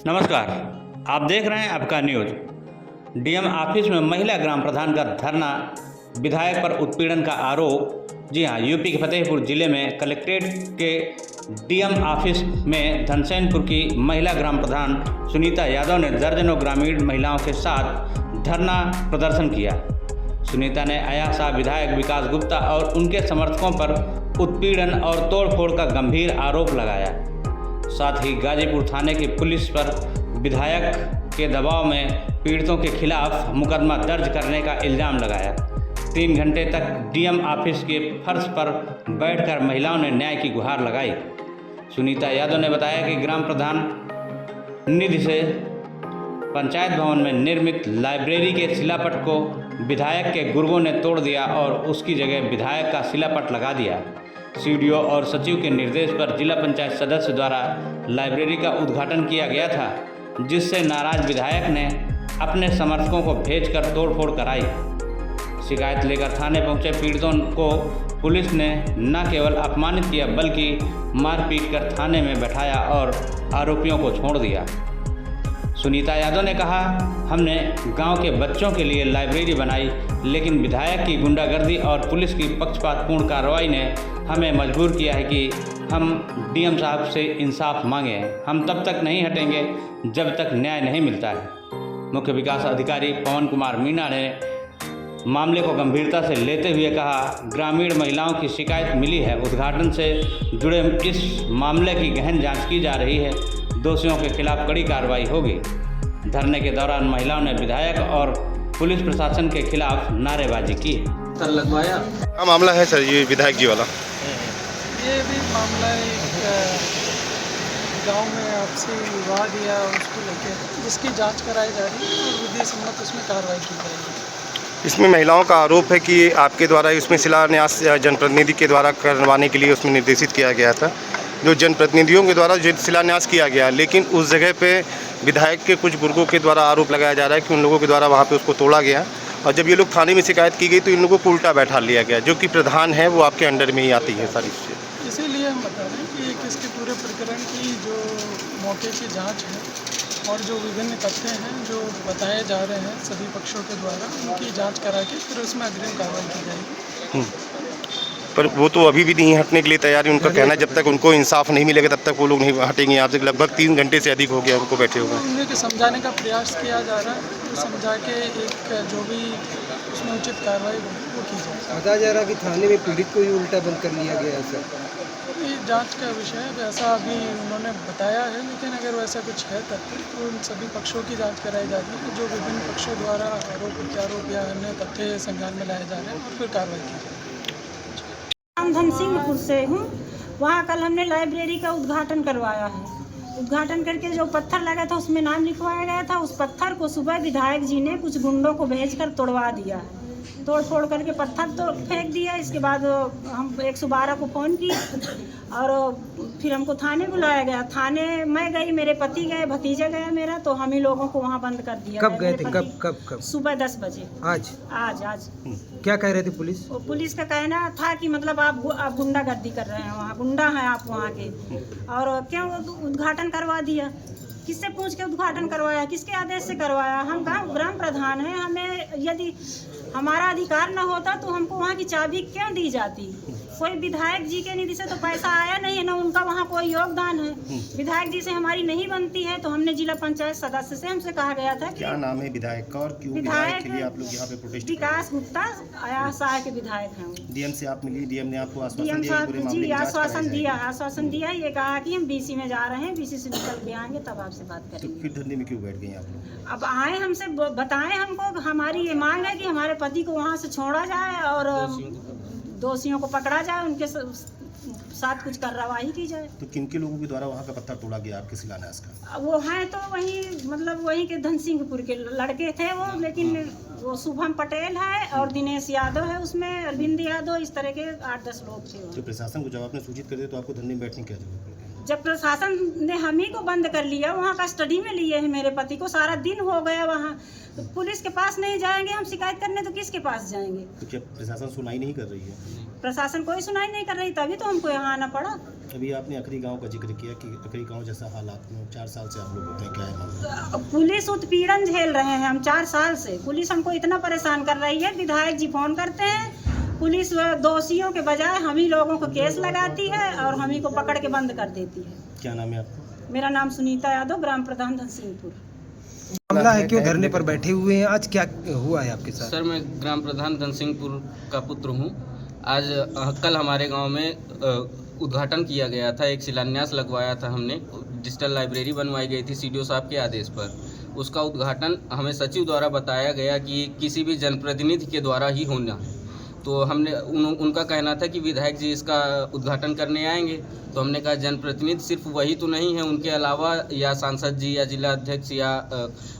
नमस्कार, आप देख रहे हैं आपका न्यूज। डीएम ऑफिस में महिला ग्राम प्रधान का धरना, विधायक पर उत्पीड़न का आरोप। जी हां, यूपी के फतेहपुर जिले में कलेक्ट्रेट के डीएम ऑफिस में धनसैनपुर की महिला ग्राम प्रधान सुनीता यादव ने दर्जनों ग्रामीण महिलाओं के साथ धरना प्रदर्शन किया। सुनीता ने अयासा विधायक विकास गुप्ता और उनके समर्थकों पर उत्पीड़न और तोड़फोड़ का गंभीर आरोप लगाया। साथ ही गाजीपुर थाने की पुलिस पर विधायक के दबाव में पीड़ितों के खिलाफ मुकदमा दर्ज करने का इल्ज़ाम लगाया। 3 घंटे तक डीएम ऑफिस के फर्श पर बैठकर महिलाओं ने न्याय की गुहार लगाई। सुनीता यादव ने बताया कि ग्राम प्रधान निधि से पंचायत भवन में निर्मित लाइब्रेरी के शिलापट को विधायक के गुर्गों ने तोड़ दिया और उसकी जगह विधायक का शिलापट लगा दिया। सीडीओ और सचिव के निर्देश पर जिला पंचायत सदस्य द्वारा लाइब्रेरी का उद्घाटन किया गया था, जिससे नाराज विधायक ने अपने समर्थकों को भेजकर तोड़फोड़ कराई। शिकायत लेकर थाने पहुंचे पीड़ितों को पुलिस ने न केवल अपमानित किया बल्कि मारपीट कर थाने में बैठाया और आरोपियों को छोड़ दिया। सुनीता यादव ने कहा, हमने गांव के बच्चों के लिए लाइब्रेरी बनाई, लेकिन विधायक की गुंडागर्दी और पुलिस की पक्षपातपूर्ण कार्रवाई ने हमें मजबूर किया है कि हम डीएम साहब से इंसाफ मांगें। हम तब तक नहीं हटेंगे जब तक न्याय नहीं मिलता है। मुख्य विकास अधिकारी पवन कुमार मीणा ने मामले को गंभीरता से लेते हुए कहा, ग्रामीण महिलाओं की शिकायत मिली है। उद्घाटन से जुड़े इस मामले की गहन जांच की जा रही है। दोषियों के खिलाफ कड़ी कार्रवाई होगी। धरने के दौरान महिलाओं ने विधायक और पुलिस प्रशासन के खिलाफ नारेबाजी की। सर लगवाया क्या मामला है सर ये विधायक जी वाला? ये भी मामला एक गांव में आपसी विवाद या उसको लेकर जिसकी जांच कराई जा रही है और विधि सम्मत उसमें कार्रवाई की जाएगी। इसमें महिलाओं का आरोप है कि आपके द्वारा इसमें शिलान्यास जनप्रतिनिधि के द्वारा करवाने के लिए उसमें निर्देशित किया गया था, जो जनप्रतिनिधियों के द्वारा जो शिलान्यास किया गया, लेकिन उस जगह पे विधायक के कुछ बुजुर्गों के द्वारा आरोप लगाया जा रहा है कि उन लोगों के द्वारा वहाँ पे उसको तोड़ा गया। और जब ये लोग थाने में शिकायत की गई तो इन लोगों को उल्टा बैठा लिया गया, जो कि प्रधान है वो आपके अंडर में ही आती है सारी चीज़ें। इसीलिए हम बता रहे हैं कि किसके पूरे प्रकरण की जो मौके की जांच है और जो विभिन्न तथ्य हैं जो बताए जा रहे हैं सभी पक्षों के द्वारा, उनकी जाँच करा के फिर उसमें अग्रिम कार्रवाई की जाएगी। पर वो तो अभी भी नहीं हटने के लिए तैयार है। उनका कहना है जब तक उनको इंसाफ नहीं मिलेगा तब तक वो लोग नहीं हटेंगे यहाँ से। लगभग 3 घंटे से अधिक हो गया उनको बैठे हुए। उन्हें समझाने का प्रयास किया जा रहा है, तो समझा के एक जो भी उसमें उचित कार्रवाई वो की जाए। बताया जा रहा है कि थाने में पीड़ित को ही उल्टा बंद कर लिया गया है सर। ये जांच का विषय है, वैसा अभी उन्होंने बताया है, लेकिन अगर वैसा कुछ है तथ्य तो उन सभी पक्षों की जांच कराई जा रही है, जो विभिन्न पक्षों द्वारा आरोप प्रत्यारोप या अन्य तथ्य संज्ञान में लाए जा रहे हैं और फिर कार्रवाई की जाए। हम धनसिंहपुर से हूँ। वहाँ कल हमने लाइब्रेरी का उद्घाटन करवाया है। उद्घाटन करके जो पत्थर लगा था उसमें नाम लिखवाया गया था। उस पत्थर को सुबह विधायक जी ने कुछ गुंडों को भेजकर तोड़वा दिया है। तोड़ फोड़ करके पत्थर तो फेंक दिया। इसके बाद हम 112 को फ़ोन किया और फिर हमको थाने बुलाया गया। थाने मैं गई, मेरे पति गए, भतीजा गया मेरा, तो हम ही लोगों को वहाँ बंद कर दिया। कब गए थे? कब? सुबह 10 बजे। आज क्या कह रहे थे पुलिस? पुलिस का कहना था कि मतलब आप गुंडागर्दी कर रहे हैं, वहाँ गुंडा हैं आप वहाँ के, और क्यों उद्घाटन करवा दिया। किससे पूछ के उद्घाटन करवाया, किसके आदेश से करवाया? हम ग्राम प्रधान हैं, हमें यदि हमारा अधिकार न होता तो हमको वहाँ की चाबी क्यों दी जाती? कोई विधायक जी के निधि से तो पैसा आया नहीं है, ना उनका वहाँ कोई योगदान है। विधायक जी से हमारी नहीं बनती है, तो हमने जिला पंचायत सदस्य से हमसे कहा गया था कि क्या नाम है विधायक का और क्यों विधायक के लिए आप लोग यहाँ पे प्रोटेस्ट? विकास गुप्ता अयासा के विधायक हैं। डीएम से आप मिली, डीएम ने आपको आश्वासन दिया, ये कहा कि हम बीसी में जा रहे हैं, बीसी से निकल के आएंगे तब आपसे बात करेंगे। तो फिर धरने में क्यों बैठ गए आप लोग? अब आए हमसे बताएं, हमको हमारी ये मांग है कि हमारे पति को वहाँ से छोड़ा जाए और दोषियों को पकड़ा जाए, उनके साथ कुछ कार्रवाई की जाए। तो किन के लोगों के द्वारा वहाँ का पत्थर तोड़ा गया आपके शिलान्यास का? वो हैं तो वहीं के धनसिंहपुर के लड़के थे वो, लेकिन वो शुभम पटेल है और दिनेश यादव है, उसमें अरविंद यादव, इस तरह के 8-10 लोग थे। तो प्रशासन को जब आपने सूचित कर दिया तो आपको धरने में बैठने की क्या जरूरत पड़ी? जब प्रशासन ने हम ही को बंद कर लिया, वहाँ कस्टडी में लिए हैं मेरे पति को, सारा दिन हो गया वहाँ, तो पुलिस के पास नहीं जाएंगे हम शिकायत करने तो किसके पास जाएंगे? तो क्या प्रशासन सुनाई नहीं कर रही है? प्रशासन कोई सुनाई नहीं कर रही, तभी तो हमको यहाँ आना पड़ा। अभी आपने अखरी गांव का जिक्र किया कि अखरी गांव जैसा हालात में 4 साल से आप लोग होते हैं, क्या है मामला? पुलिस उत्पीड़न झेल रहे हैं हम 4 साल से। पुलिस हमको इतना परेशान कर रही है, विधायक जी फोन करते हैं, पुलिस दोषियों के बजाय हम ही लोगों को केस लगाती है और हम ही को पकड़ के बंद कर देती है। क्या नाम है आपका? मेरा नाम सुनीता यादव, ग्राम प्रधान धनसिंहपुर। मामला है, क्यों धरने पर बैठे हुए हैं? आज क्या हुआ है आपके साथ? सर, मैं ग्राम प्रधान धनसिंहपुर का पुत्र हूँ। आज कल हमारे गांव में उद्घाटन किया गया था, एक शिलान्यास लगवाया था हमने, डिजिटल लाइब्रेरी बनवाई गई थी सीडीओ साहब के आदेश पर। उसका उद्घाटन हमें सचिव द्वारा बताया गया कि किसी भी जनप्रतिनिधि के द्वारा ही होना है। तो हमने उनका कहना था कि विधायक जी इसका उद्घाटन करने आएंगे। तो हमने कहा जनप्रतिनिधि सिर्फ वही तो नहीं है, उनके अलावा या सांसद जी या जिला अध्यक्ष या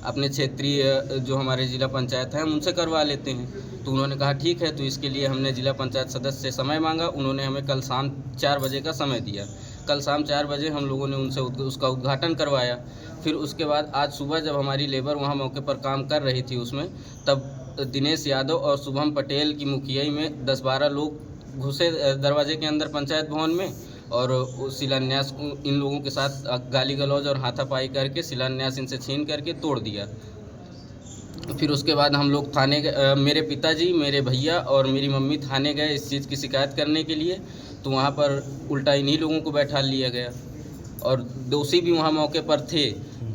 अपने क्षेत्रीय जो हमारे जिला पंचायत हैं हम उनसे करवा लेते हैं। तो उन्होंने कहा ठीक है। तो इसके लिए हमने जिला पंचायत सदस्य से समय मांगा। उन्होंने हमें कल शाम 4 बजे का समय दिया। कल शाम 4 बजे हम लोगों ने उनसे उसका उद्घाटन करवाया। फिर उसके बाद आज सुबह जब हमारी लेबर वहाँ मौके पर काम कर रही थी उसमें, तब दिनेश यादव और शुभम पटेल की मुखियाई में 10-12 लोग घुसे दरवाजे के अंदर पंचायत भवन में और शिलान्यास इन लोगों के साथ गाली गलौज और हाथापाई करके शिलान्यास इनसे छीन करके तोड़ दिया। फिर उसके बाद हम लोग थाने मेरे पिताजी, मेरे भैया और मेरी मम्मी थाने गए इस चीज़ की शिकायत करने के लिए। तो वहाँ पर उल्टा इन्हीं लोगों को बैठा लिया गया और दोषी भी वहाँ मौके पर थे।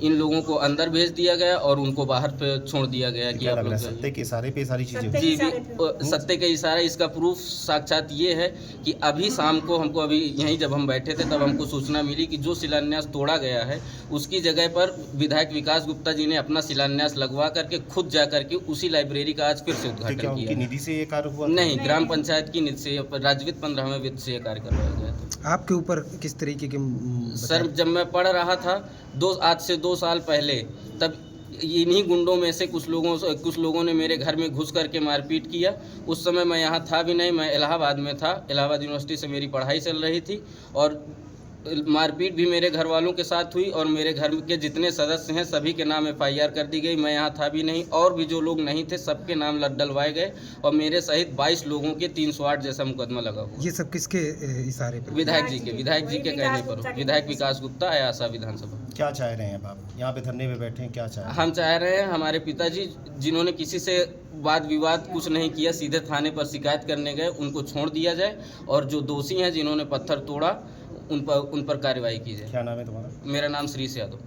इन लोगों को अंदर भेज दिया गया और उनको बाहर पे छोड़ दिया गया कि आप लोग सत्य के इशारे पे सारी चीजें सत्य- जी सत्य के इशारा। इसका प्रूफ साक्षात ये है कि अभी शाम को हमको, अभी यहीं जब हम बैठे थे तब हमको सूचना मिली कि जो शिलान्यास तोड़ा गया है उसकी जगह पर विधायक विकास गुप्ता जी ने अपना शिलान्यास लगवा करके खुद जा करके उसी लाइब्रेरी का आज फिर से उद्घाटन क्या उनकी किया। निधि से ये कार्य हुआ था? नहीं, ग्राम पंचायत की निधि से, राज्यवित्त 15वें वित्त से ये कार्य करवाया गया था। आपके ऊपर किस तरीके के सर, जब मैं पढ़ रहा था आज से 2 साल पहले, तब इन्हीं गुंडों में से कुछ लोगों ने मेरे घर में घुस करके मारपीट किया। उस समय मैं यहाँ था भी नहीं, मैं इलाहाबाद में था। इलाहाबाद यूनिवर्सिटी से मेरी पढ़ाई चल रही थी और मारपीट भी मेरे घर वालों के साथ हुई और मेरे घर के जितने सदस्य हैं सभी के नाम FIR कर दी गई। मैं यहाँ था भी नहीं और भी जो लोग नहीं थे सबके नाम डलवाए गए और मेरे सहित 22 लोगों के 308 जैसा मुकदमा लगा हुआ। ये सब किसके इशारे पर? विधायक जी के कहने पर, विधायक विकास गुप्ता, अयासा विधानसभा। क्या चाह रहे हैं आप यहाँ पे धरने में बैठे हैं, क्या चाह रहे हैं? हम चाह रहे हैं हमारे पिताजी जिन्होंने किसी से वाद विवाद कुछ नहीं किया, सीधे थाने पर शिकायत करने गए, उनको छोड़ दिया जाए और जो दोषी हैं जिन्होंने पत्थर तोड़ा उन पर कार्रवाई की जाए। क्या नाम है तुम्हारा? मेरा नाम श्रीश यादव।